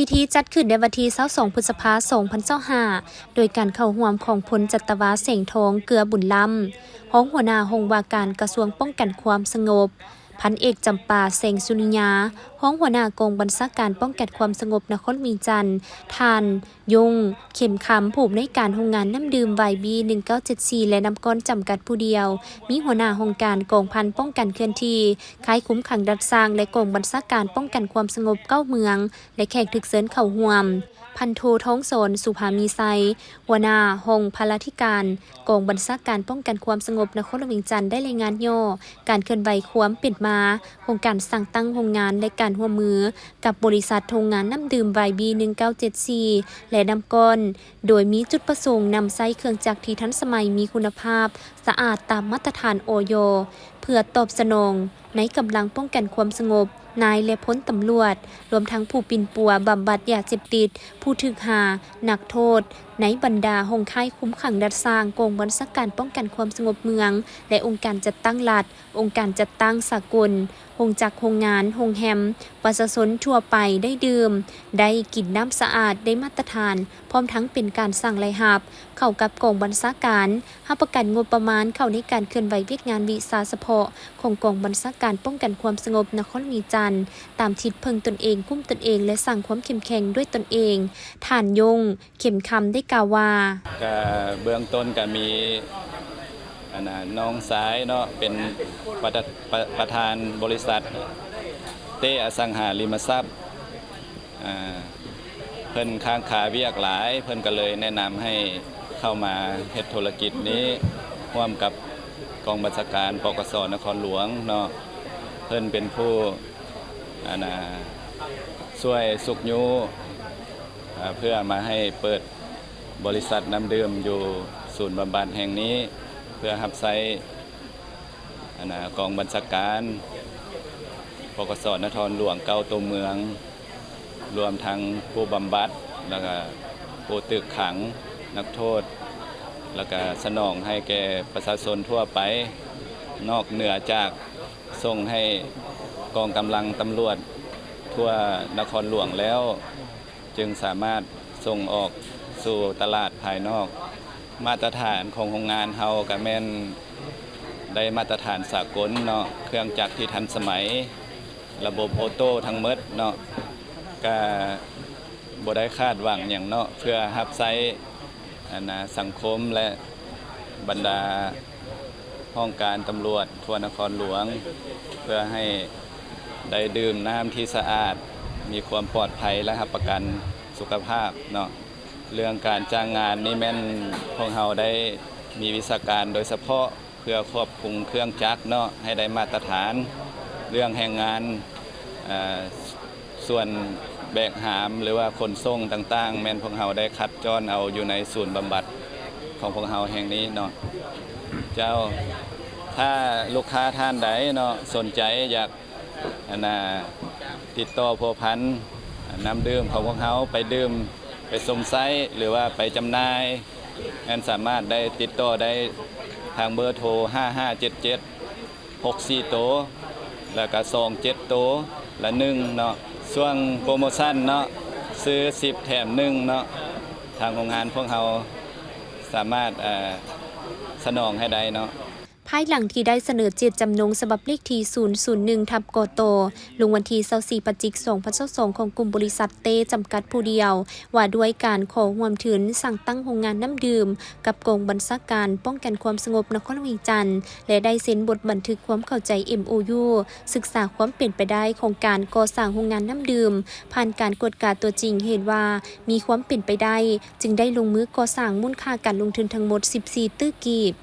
พิธีจัดขึ้นในวันที่22 พฤษภาคม 2025โดยการเข้าร่วมของพลจัตวาเสงทองเกลือบุญล้ำห้องหัวหน้าห้องว่าการกระทรวงป้องกันความสงบพันเอกจำปาเสงสุนิยาห้องหัวหน้ากองบัญชาการป้องกันความสงบนครมีจันทร์ทานยงเข็มคำผู้ในการโรงงานน้ำดื่มไวบี1974และน้ำก้อนจำกัดผู้เดียวมีหัวหน้าห้องการกองพันป้องกันเคลื่อนที่ค่ายคุ้มขังดัดสร้างและกองบัญชาการป้องกันความสงบ9เมืองและแขกถึกเซินเข้าร่วมพันโทท้องโสนสุภามีไซหัวหน้าห้องพลาธิการกองบัญชาการป้องกันความสงบนครหลวงจันทร์ได้รายงานย่อการเคลื่อนไหวความเป็นมาโครงการสั่งตั้งโรงงานและการร่วมมือกับบริษัทโรงงานน้ำดื่มไวบี1974และน้ำก้อนโดยมีจุดประสงค์นำใช้เครื่องจักรที่ทันสมัยมีคุณภาพสะอาดตามมาตรฐานอย.เพื่อตอบสนองในกำลังป้องกันความสงบนายและพ้นตำรวจรวมทั้งผู้ปิ่นปัวบำบัดยาเสพติดผู้ถูกหานักโทษในบรรดาห้องค่ายคุ้มขังดัดสร้างกองบัญชาการป้องกันความสงบเมืองและองค์การจัดตั้งรัฐองค์การจัดตั้งสากลโรงจักรโรงงานโรงแฮมประชาชนทั่วไปได้ดื่มได้กินน้ำสะอาดได้มาตรฐานพร้อมทั้งเป็นการสั่งรายหับเข้ากับกองบัญชาการให้ประกันงบประมาณเข้าในการเคลื่อนไหวเวียกงานวิสาเฉพาะของกองบัญชาการป้องกันความสงบนครมีจันทร์ตามทิศเพิ่งตนเองกุ้มตนเองและสั่งความเข้มแข็งด้วยตนเองฐานยงเข็มคำได้กล่าวว่าเบื้องต้นก็มีน้องซ้ายเนาะเป็นประธานบริษัทเต้อสังหาริมทรัพย์เพิ่นค้างคาเวียกหลายเพิ่นก็เลยแนะนำให้เข้ามาเฮ็ดธุรกิจนี้ร่วมกับกองบัญชาการปกส.นครหลวงเนาะเพิ่นเป็นผู้ช่วยสุกยูเพื่อมาให้เปิดบริษัทน้ำดื่มอยู่ศูนย์บำบัดแห่งนี้เพื่อรับใช้กองบัญชาการปกส.นครหลวงเก้าตัวเมืองรวมทั้งผู้บำบัดแล้วก็ผู้ตึกขังนักโทษแล้วก็สนองให้แก่ประชาชนทั่วไปนอกเหนือจากส่งให้กองกำลังตำรวจทั่วนครหลวงแล้วจึงสามารถส่งออกสู่ตลาดภายนอกมาตรฐานของโรงงานเฮาก็แม่นได้มาตรฐานสากลเนาะเครื่องจักรที่ทันสมัยระบบออโต้ทั้งหมดเนาะก็บ่ได้คาดหวังหยังเนาะเพื่อรับใช้สังคมและบรรดาห้องการตำรวจทั่วนครหลวงเพื่อให้ได้ดื่มน้ำที่สะอาดมีความปลอดภัยและรับประกันสุขภาพเนาะเรื่องการจ้างงานนี่แม่นพวกเราได้มีวิชาการโดยเฉพาะเพื่อควบคุมเครื่องจักรเนาะให้ได้มาตรฐานเรื่องแรงงานส่วนแบกหามหรือว่าขนส่งต่างๆแม่นพวกเราได้คัดจรเอาอยู่ในศูนย์บำบัดของพวกเราแห่งนี้เนาะเจ้าถ้าลูกค้าท่านใดเนาะสนใจอยากติดต่อพัวพันน้ำดื่มของพวกเขาไปดื่มไปสมไซหรือว่าไปจำหน่ายงั้นสามารถได้ติดต่อได้ทางเบอร์โทร5577 64โตแล้วก็27โตละ1เนาะช่วงโปรโมชั่นเนาะซื้อ10แถม1เนาะทางโรงงานพวกเราสามารถสนองให้ได้เนาะภายหลังที่ได้เสนอเจตจำนงฉบับเลขที่001/กต.ลงวันที่24 พฤศจิกายน 2022ของกลุ่มบริษัทเต้จำกัดผู้เดียวว่าด้วยการขอร่วมทุนสั่งตั้งโรงงานน้ำดื่มกับกองบัญชาการป้องกันความสงบนครหลวงจันทร์และได้เซ็นบทบันทึกความเข้าใจ MOU ศึกษาความเป็นไปได้ของการก่อสร้างโรงงานน้ำดื่มผ่านการกวดกาตัวจริงเห็นว่ามีความเป็นไปได้จึงได้ลงมือก่อสร้างมูลค่าการลงทุนทั้งหมด14 ตื้อกีบ